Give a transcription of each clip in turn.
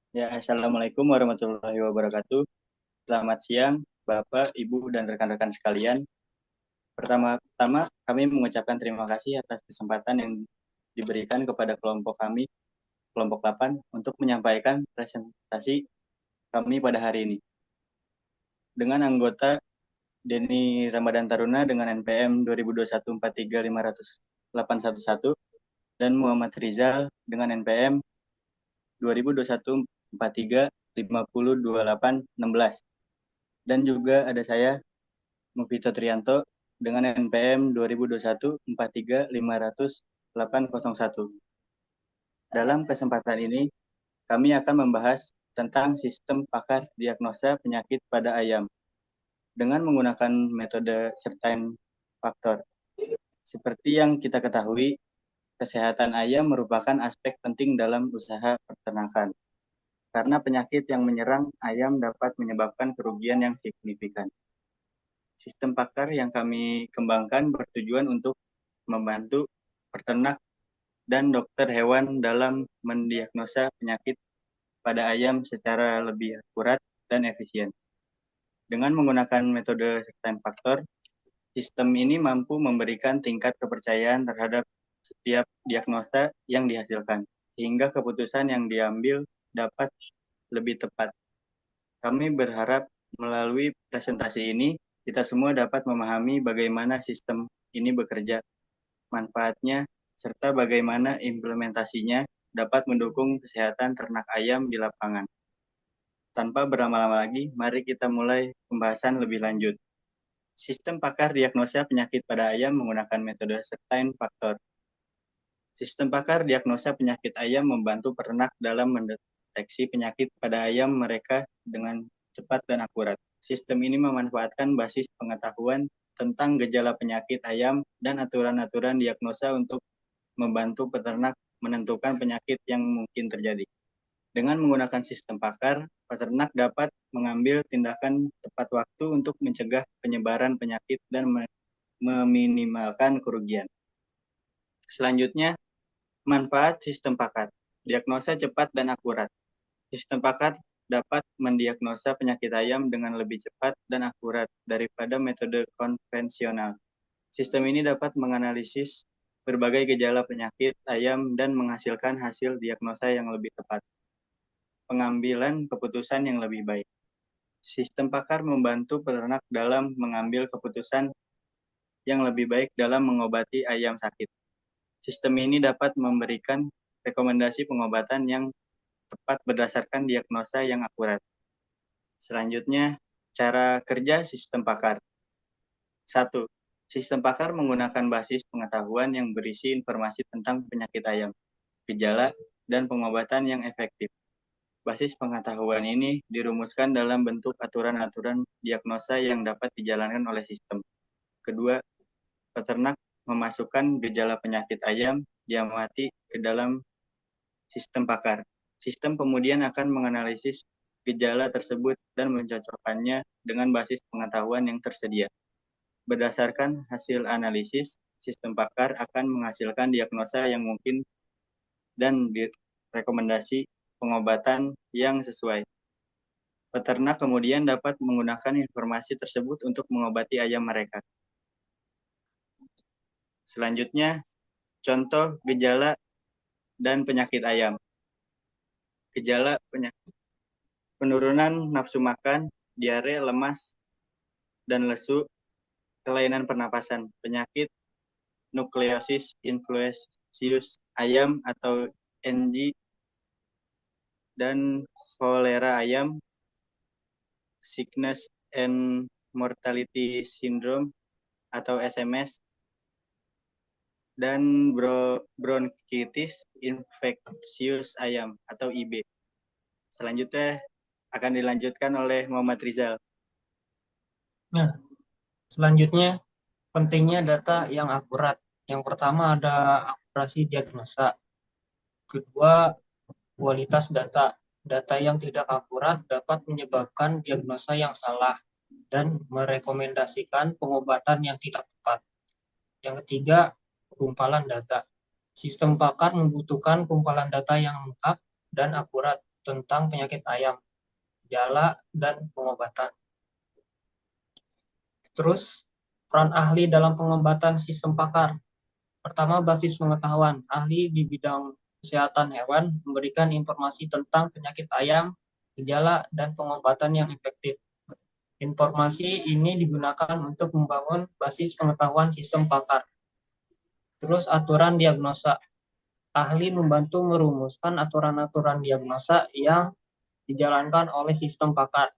Ya, Assalamualaikum warahmatullahi wabarakatuh. Selamat siang, Bapak, Ibu, dan rekan-rekan sekalian. Pertama-tama, kami mengucapkan terima kasih atas kesempatan yang diberikan kepada kelompok kami, kelompok 8, untuk menyampaikan presentasi kami pada hari ini. Dengan anggota Denny Ramadan Taruna dengan NPM 2021-43511 dan Muhammad Rizal dengan NPM 2021-43-5028-16. Dan juga ada saya, Mufito Trianto, dengan NPM 2021-43-500-801. Dalam kesempatan ini, kami akan membahas tentang sistem pakar diagnosa penyakit pada ayam dengan menggunakan metode certain faktor. Seperti yang kita ketahui, kesehatan ayam merupakan aspek penting dalam usaha peternakan, karena penyakit yang menyerang ayam dapat menyebabkan kerugian yang signifikan. Sistem pakar yang kami kembangkan bertujuan untuk membantu peternak dan dokter hewan dalam mendiagnosa penyakit pada ayam secara lebih akurat dan efisien. Dengan menggunakan metode certain faktor, sistem ini mampu memberikan tingkat kepercayaan terhadap setiap diagnosa yang dihasilkan, sehingga keputusan yang diambil dapat lebih tepat. Kami berharap melalui presentasi ini, kita semua dapat memahami bagaimana sistem ini bekerja, manfaatnya, serta bagaimana implementasinya dapat mendukung kesehatan ternak ayam di lapangan. Tanpa berlama-lama lagi, mari kita mulai pembahasan lebih lanjut. Sistem pakar diagnosa penyakit pada ayam menggunakan metode certain faktor. Sistem pakar diagnosa penyakit ayam membantu peternak dalam mendeteksi penyakit pada ayam mereka dengan cepat dan akurat. Sistem ini memanfaatkan basis pengetahuan tentang gejala penyakit ayam dan aturan-aturan diagnosa untuk membantu peternak menentukan penyakit yang mungkin terjadi. Dengan menggunakan sistem pakar, peternak dapat mengambil tindakan tepat waktu untuk mencegah penyebaran penyakit dan meminimalkan kerugian. Selanjutnya, manfaat sistem pakar. Diagnosa cepat dan akurat. Sistem pakar dapat mendiagnosa penyakit ayam dengan lebih cepat dan akurat daripada metode konvensional. Sistem ini dapat menganalisis berbagai gejala penyakit ayam dan menghasilkan hasil diagnosa yang lebih tepat. Pengambilan keputusan yang lebih baik. Sistem pakar membantu peternak dalam mengambil keputusan yang lebih baik dalam mengobati ayam sakit. Sistem ini dapat memberikan rekomendasi pengobatan yang tepat berdasarkan diagnosa yang akurat. Selanjutnya, cara kerja sistem pakar. 1. Sistem pakar menggunakan basis pengetahuan yang berisi informasi tentang penyakit ayam, gejala, dan pengobatan yang efektif. Basis pengetahuan ini dirumuskan dalam bentuk aturan-aturan diagnosa yang dapat dijalankan oleh sistem. Kedua, peternak memasukkan gejala penyakit ayam diamati ke dalam sistem pakar. Sistem kemudian akan menganalisis gejala tersebut dan mencocokkannya dengan basis pengetahuan yang tersedia. Berdasarkan hasil analisis, sistem pakar akan menghasilkan diagnosa yang mungkin dan rekomendasi pengobatan yang sesuai. Peternak kemudian dapat menggunakan informasi tersebut untuk mengobati ayam mereka. Selanjutnya, contoh gejala dan penyakit ayam. Gejala penyakit: penurunan nafsu makan, diare, lemas, dan lesu, kelainan pernapasan, penyakit nukleosis influensius ayam atau NG, dan kolera ayam, sickness and mortality syndrome atau SMS, dan bronkitis infeksius ayam atau IB. Selanjutnya akan dilanjutkan oleh Muhammad Rizal. Nah, selanjutnya pentingnya data yang akurat. Yang pertama ada akurasi diagnosa. Kedua, kualitas data. Data yang tidak akurat dapat menyebabkan diagnosa yang salah dan merekomendasikan pengobatan yang tidak tepat. Yang ketiga, kumpalan data. Sistem pakar membutuhkan kumpalan data yang lengkap dan akurat tentang penyakit ayam, gejala, dan pengobatan. Terus, peran ahli dalam pengobatan sistem pakar. Pertama, basis pengetahuan. Ahli di bidang kesehatan hewan memberikan informasi tentang penyakit ayam, gejala, dan pengobatan yang efektif. Informasi ini digunakan untuk membangun basis pengetahuan sistem pakar. Terus, aturan diagnosa. Ahli membantu merumuskan aturan-aturan diagnosa yang dijalankan oleh sistem pakar.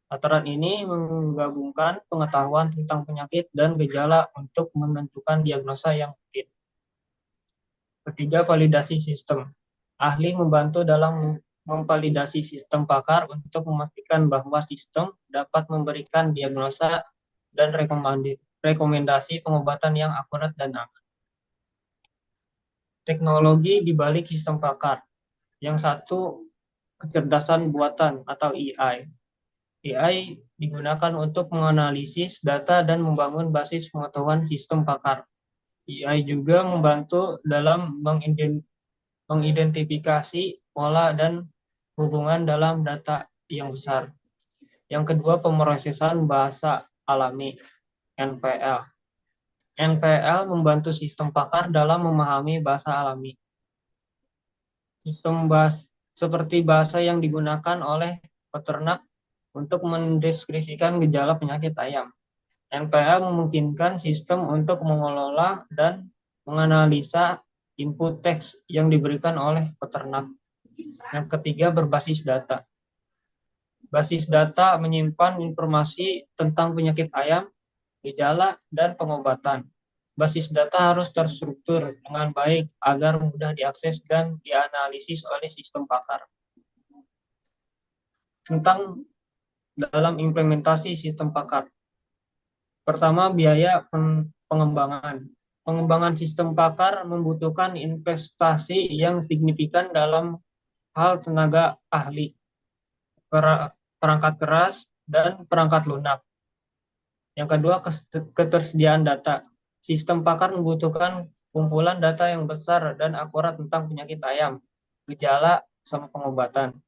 Aturan ini menggabungkan pengetahuan tentang penyakit dan gejala untuk menentukan diagnosa yang mungkin. Ketiga, validasi sistem. Ahli membantu dalam memvalidasi sistem pakar untuk memastikan bahwa sistem dapat memberikan diagnosa dan rekomendasi pengobatan yang akurat dan aman. Teknologi di balik sistem pakar. Yang satu, kecerdasan buatan atau AI. AI digunakan untuk menganalisis data dan membangun basis pengetahuan sistem pakar. AI juga membantu dalam mengidentifikasi pola dan hubungan dalam data yang besar. Yang kedua, pemrosesan bahasa alami (NPL). NPL membantu sistem pakar dalam memahami bahasa alami. Sistem seperti bahasa yang digunakan oleh peternak untuk mendeskripsikan gejala penyakit ayam. NPL memungkinkan sistem untuk mengelola dan menganalisa input teks yang diberikan oleh peternak. Yang ketiga, berbasis data. Basis data menyimpan informasi tentang penyakit ayam, gejala, dan pengobatan. Basis data harus terstruktur dengan baik agar mudah diakses dan dianalisis oleh sistem pakar. Tentang dalam implementasi sistem pakar. Pertama, biaya pengembangan. Pengembangan sistem pakar membutuhkan investasi yang signifikan dalam hal tenaga ahli, perangkat keras, dan perangkat lunak. Yang kedua, ketersediaan data. Sistem pakar membutuhkan kumpulan data yang besar dan akurat tentang penyakit ayam, gejala, sama pengobatan.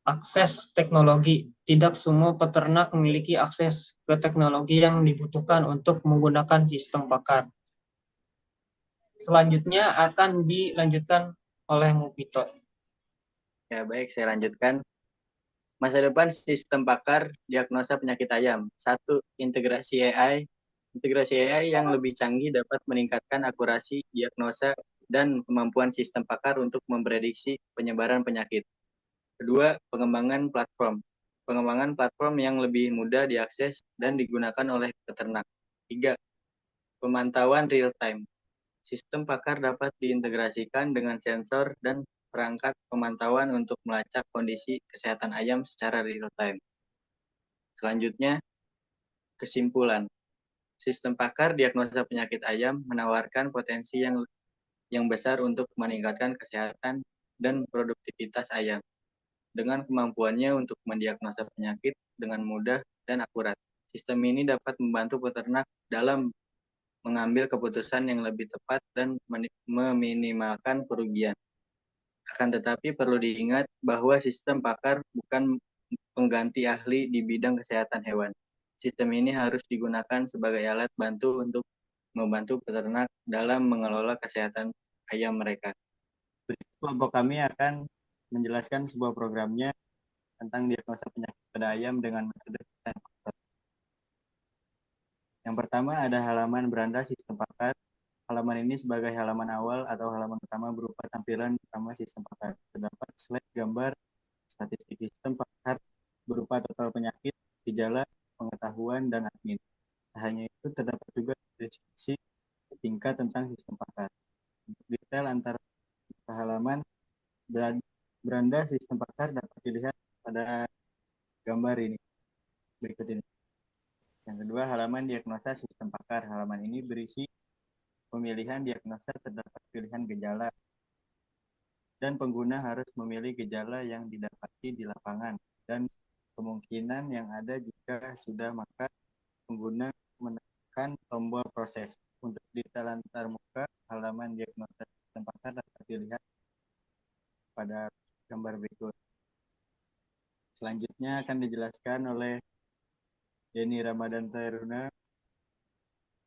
Akses teknologi. Tidak semua peternak memiliki akses ke teknologi yang dibutuhkan untuk menggunakan sistem pakar. Selanjutnya akan dilanjutkan oleh Mupito. Ya, baik, saya lanjutkan. Masa depan sistem pakar diagnosa penyakit ayam. 1. Integrasi AI. Integrasi AI yang lebih canggih dapat meningkatkan akurasi diagnosa dan kemampuan sistem pakar untuk memprediksi penyebaran penyakit. Kedua, pengembangan platform. Pengembangan platform yang lebih mudah diakses dan digunakan oleh peternak. 3. Pemantauan real-time. Sistem pakar dapat diintegrasikan dengan sensor dan perangkat pemantauan untuk melacak kondisi kesehatan ayam secara real-time. Selanjutnya, kesimpulan. Sistem pakar diagnosa penyakit ayam menawarkan potensi yang besar untuk meningkatkan kesehatan dan produktivitas ayam. Dengan kemampuannya untuk mendiagnosa penyakit dengan mudah dan akurat. Sistem ini dapat membantu peternak dalam mengambil keputusan yang lebih tepat dan meminimalkan kerugian. Akan tetapi perlu diingat bahwa sistem pakar bukan pengganti ahli di bidang kesehatan hewan. Sistem ini harus digunakan sebagai alat bantu untuk membantu peternak dalam mengelola kesehatan ayam mereka. Kelompok kami akan menjelaskan sebuah programnya tentang diagnosa penyakit pada ayam dengan metode faktor. Yang pertama ada halaman beranda sistem pakar. Halaman ini sebagai halaman awal atau halaman utama berupa tampilan utama sistem pakar. Terdapat slide gambar statistik sistem pakar berupa total penyakit, gejala, pengetahuan, dan admin. Tak hanya itu, terdapat juga deskripsi tingkat tentang sistem pakar. Untuk detail antar halaman beranda sistem pakar dapat dilihat pada gambar ini berikut ini. Yang kedua, halaman diagnosa sistem pakar. Halaman ini berisi pemilihan diagnosa, terdapat pilihan gejala, dan pengguna harus memilih gejala yang didapati di lapangan dan kemungkinan yang ada jika sudah, maka pengguna menekan tombol proses. Untuk detail antarmuka, halaman diagnosa sistem pakar dapat dilihat pada gambar berikut. Selanjutnya akan dijelaskan oleh Denny Ramadan Tairuna.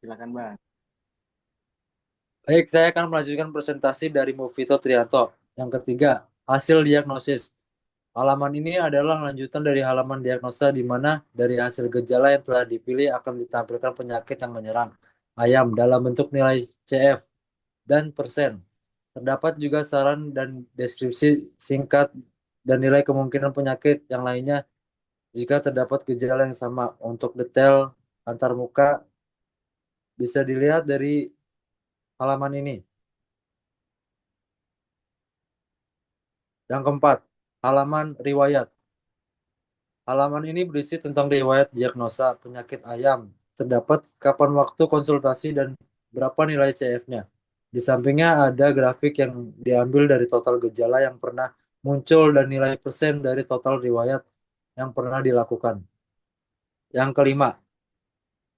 Silakan, Bang. Baik, saya akan melanjutkan presentasi dari Mufito Trianto. Yang ketiga, hasil diagnosis. Halaman ini adalah lanjutan dari halaman diagnosa di mana dari hasil gejala yang telah dipilih akan ditampilkan penyakit yang menyerang ayam dalam bentuk nilai CF dan persen. Terdapat juga saran dan deskripsi singkat dan nilai kemungkinan penyakit yang lainnya jika terdapat gejala yang sama. Untuk detail antar muka bisa dilihat dari halaman ini. Yang keempat, halaman riwayat. Halaman ini berisi tentang riwayat diagnosa penyakit ayam. Terdapat kapan waktu konsultasi dan berapa nilai CF-nya. Di sampingnya ada grafik yang diambil dari total gejala yang pernah muncul dan nilai persen dari total riwayat yang pernah dilakukan. Yang kelima,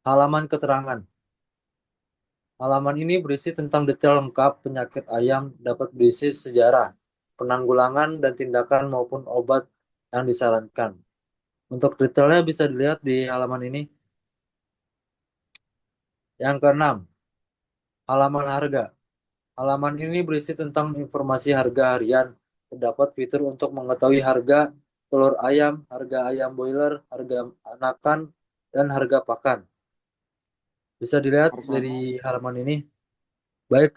halaman keterangan. Halaman ini berisi tentang detail lengkap penyakit ayam, dapat berisi sejarah, penanggulangan dan tindakan maupun obat yang disarankan. Untuk detailnya bisa dilihat di halaman ini. Yang keenam, halaman harga. Halaman ini berisi tentang informasi harga harian. Terdapat fitur untuk mengetahui harga telur ayam, harga ayam boiler, harga anakan, dan harga pakan. Bisa dilihat dari halaman ini. Baik,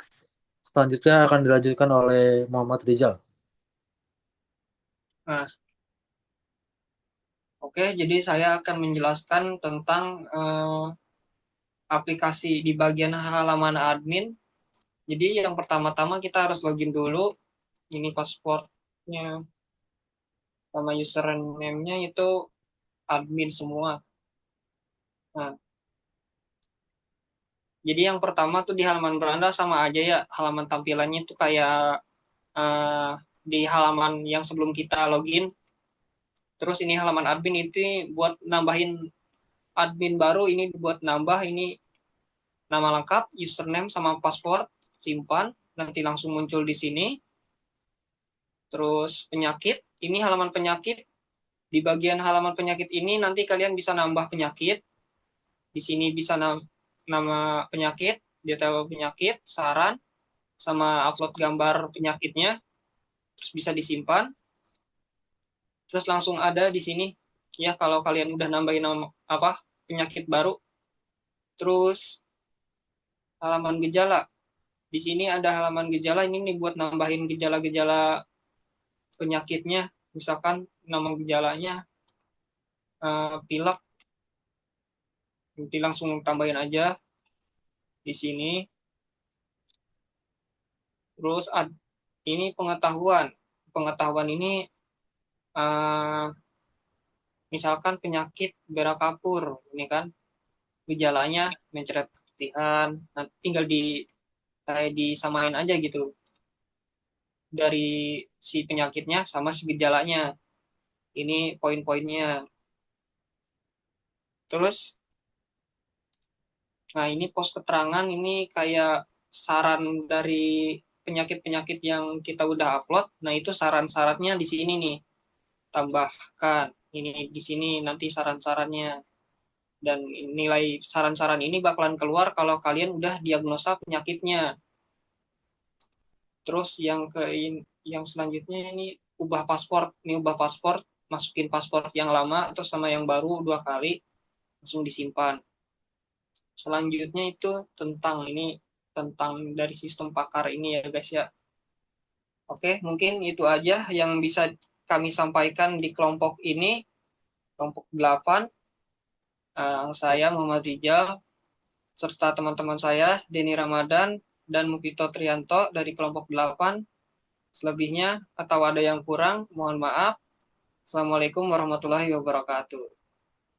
selanjutnya akan dilanjutkan oleh Muhammad Rizal. Nah, oke, jadi saya akan menjelaskan tentang aplikasi di bagian halaman admin. Jadi yang pertama-tama kita harus login dulu. Ini passwordnya sama username-nya itu admin semua. Nah, jadi yang pertama tuh di halaman beranda sama aja ya, halaman tampilannya tuh kayak di halaman yang sebelum kita login. Terus ini halaman admin itu buat nambahin admin baru, ini buat nambah ini nama lengkap, username sama password, simpan, nanti langsung muncul di sini. Terus penyakit, ini halaman penyakit. Di bagian halaman penyakit ini nanti kalian bisa nambah penyakit. Di sini bisa nama penyakit, detail penyakit, saran, sama upload gambar penyakitnya. Terus bisa disimpan. Terus langsung ada di sini ya kalau kalian udah nambahin nama penyakit baru. Terus halaman gejala. Di sini ada halaman gejala, ini nih buat nambahin gejala-gejala penyakitnya. Misalkan nama gejalanya pilek, nanti langsung tambahin aja di sini. Terus ini pengetahuan ini misalkan penyakit berak kapur, ini kan gejalanya mencret keputihan, nanti tinggal kayak disamain aja gitu dari si penyakitnya sama si gejalanya. Ini poin-poinnya. Terus nah ini pos keterangan, ini kayak saran dari penyakit-penyakit yang kita udah upload. Nah itu saran-sarannya di sini nih, tambahkan ini di sini nanti saran-sarannya, dan nilai saran-saran ini bakalan keluar kalau kalian udah diagnosa penyakitnya. Terus yang selanjutnya ini ubah paspor. Ini ubah paspor, masukin paspor yang lama atau sama yang baru 2 kali, langsung disimpan. Selanjutnya itu tentang dari sistem pakar ini ya guys ya. Oke, mungkin itu aja yang bisa kami sampaikan di kelompok ini, kelompok 8. Saya Muhammad Rijal, serta teman-teman saya, Denny Ramadan dan Mufito Trianto dari kelompok 8. Selebihnya atau ada yang kurang, mohon maaf. Assalamualaikum warahmatullahi wabarakatuh.